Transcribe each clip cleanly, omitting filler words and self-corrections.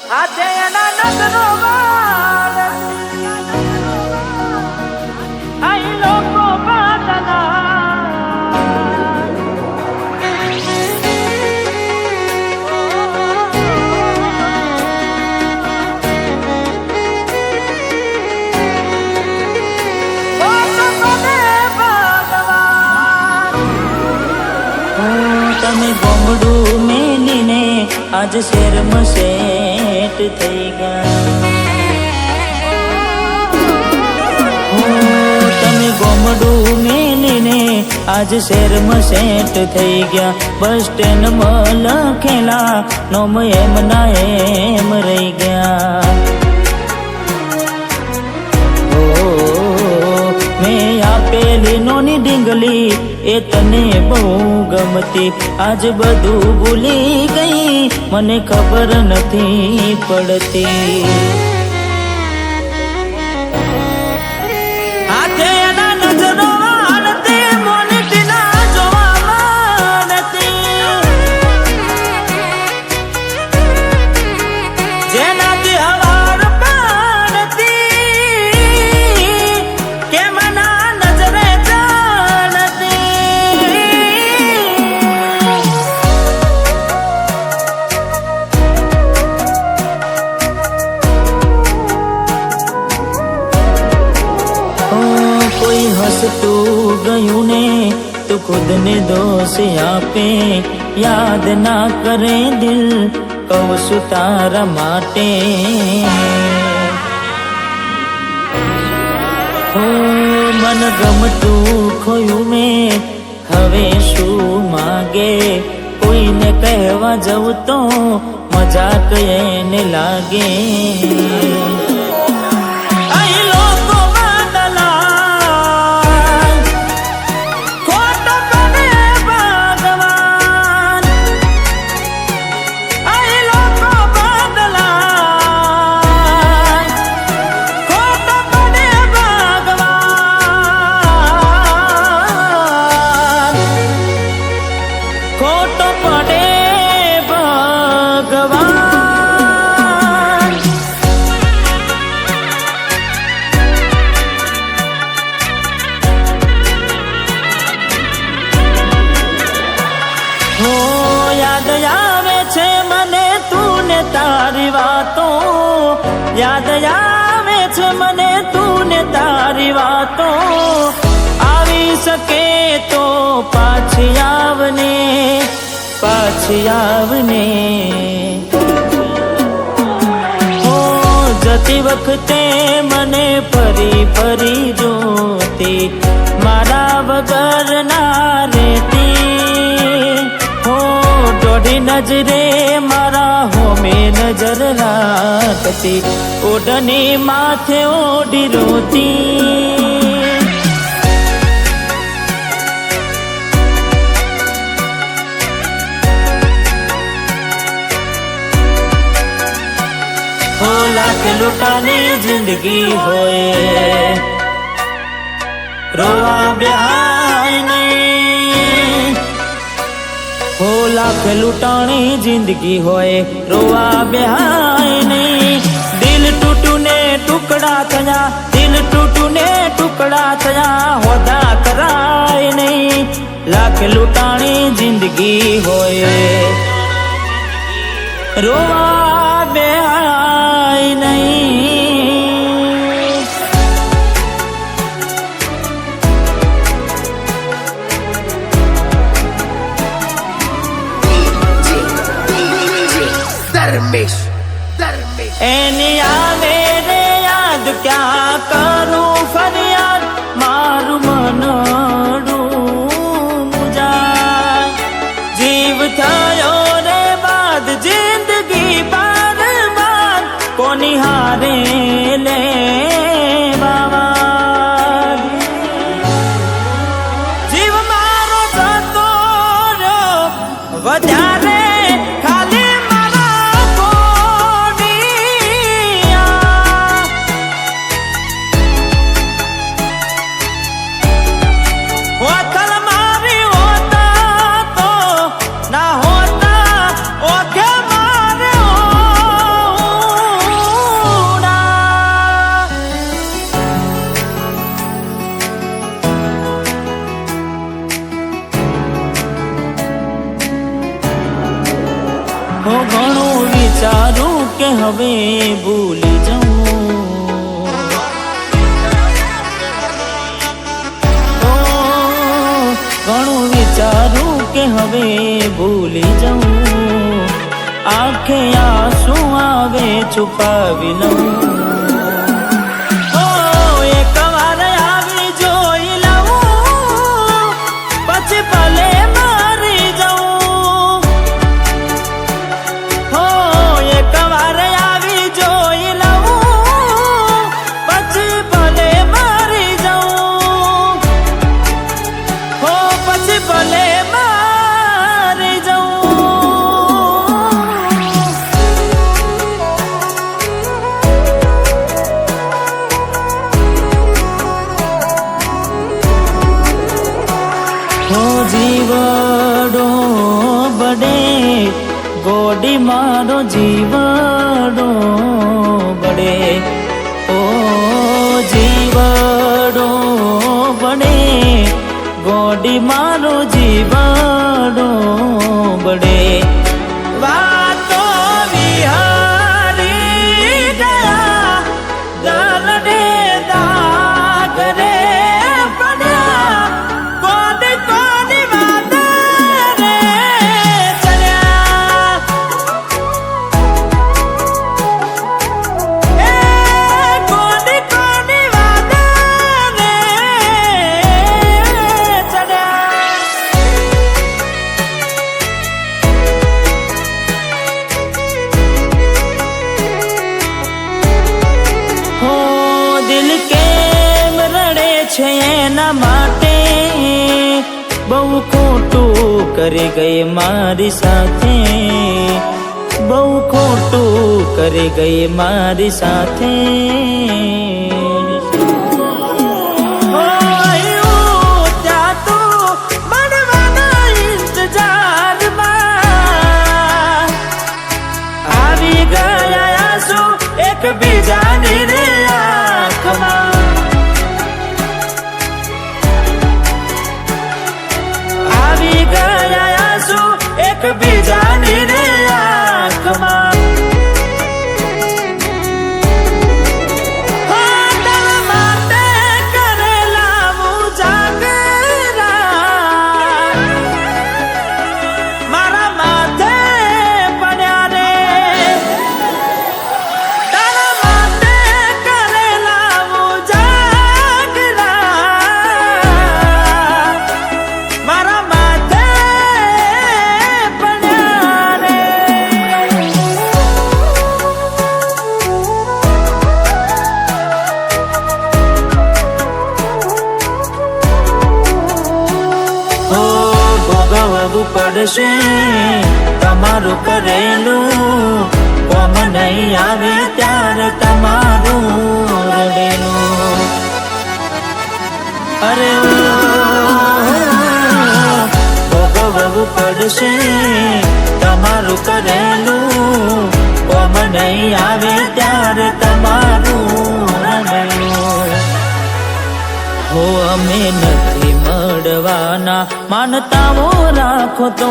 આજે એના નજરો વાળ આઈ લોકો બાદલા તમે ગોમડું મેલીને આજ શેરમાં સેટ થઈ ગયા તમે ગોમડું મેલીને આજ શેરમાં સેટ થઈ ગયા બસ સ્ટેન્ડમાં લખેલા નોમ એમ ના એમ રહી ગયા મેં આપેલી નોની ડીંગલી એ તને બહુ ગમતી આજ બધું ભૂલી ગઈ મને ખબર નથી પડતી આજે એના નજરો વાળતી મોની ના જોવા મળતી જેનાથી હવાર પાડતી કે મના નજરે કોઈ હસતું ગયું ને તું ખુદને દોષ આપે યાદ ના કરે દિલ કહું છું તારા માટે મન ગમતું ખોયું મેં હવે શું માગે કોઈને કહેવા જવું તો મજાક એને લાગે ખોટો પડે ભગવાન હો યાદ આવે છે મને તું ને તારી વાતો યાદ આવે છે મને તું ને તારી વાતો આવી શકે તો પાછી આવને હો જતી વખતે મને ફરી ફરી જોતી મારા વગર ના રહેતી હો દોઢી નજરે મારા હોમે નજર રાખતી ઓઢણી માથે ઓઢી રોતી लाख लुटानी जिंदगी होए रोवा ब्याह नहीं हो लाख लुटानी जिंदगी होए रोवा ब्याह नहीं दिल टूटू ने टुकड़ा थया दिल टूटू ने टुकड़ा थया होदा कराए नहीं लाख लुटानी जिंदगी होए रोवा ब्याह एनी आवे रे याद क्या करूं फरियाद मारू मनडूं मुजाय जीव थयो रे बाद जिंदगी बार बार कोनी हारे ले बाबा जीव मारो जतो रो वधारे ઘણું વિચારું કે હવે ભૂલી જાઉં, ઘણું વિચારું કે હવે ભૂલી જાઉં, આંખે આંસુ આવે છુપાવી લઉં. એક વાર આવી જોઈ લઉં પછી ભલે મારી જાઉં. એક વાર આવી જોઈ લઉં પછી ભલે મારી જાઉં, પછી ભલે મારી જાઉં. જીવડો બડે ગોડી મારો જીવડો બડે, ઓ જીવડો બડે ગોડી મારો જીવડો બડે. વાતો વિહારી ગયા દલડે દાગ રે પડ્યા, કોની કોની વાત રે ચડ્યા, કોની કોની વાત રે ચડ્યા. હો દિલ કેમ રડે છે એના માટે, બહુ ખોટું કરી ગઈ મારી સાથે, બહુ ખોટું કરી ગઈ મારી સાથે. ત્યાં તું મળવાના ઇંતજારમાં આવી ગયા આંસુ એકબીજાની રે આંખમાં, આવી ગયા આંસુ એકબીજાની રે આંખમાં. તારા માટે કરેલા ઉજાગરા મારા માથે પડ્યા રે, તારા માટે કરેલા ઉજાગરા મારા માથે પડ્યા રે. ભોગવવું પડશે તમારું કરેલું, કોમ નહીં આવે ત્યારે તમારું રડેલું. અરે ભોગવવું પડશે તમારું કરેલું, કોમ નહીં આવે ત્યારે તમારું રડેલું. હો અમે નથી મળવાના માનતાઓ રાખો તો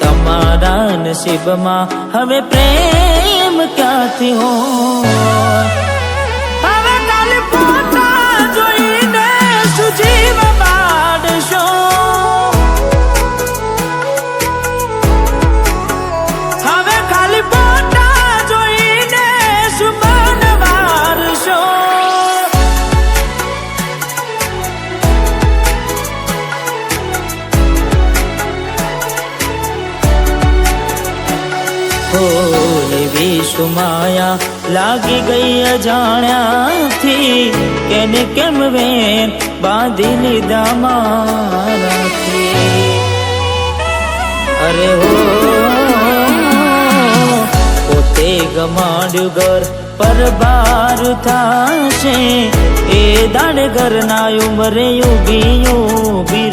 તમારા નસીબમાં હવે પ્રેમ ક્યાંથી હોય. હવે કાલે ફોટા જોઈને શું જીવ બાળશો, હવે ખાલી ફોટા જોઈને શું મન વારશો. એવી સુમાયા લાગી ગઈ અજાણ્યાથી, કેને કેમ વેન બાંધી લીધા મારાથી. અરે હો પોતે ગમાડ્યું ઘર પર બાર થાશે, એ દાડ ઘરના ઉંમરે ઉભી ઉભી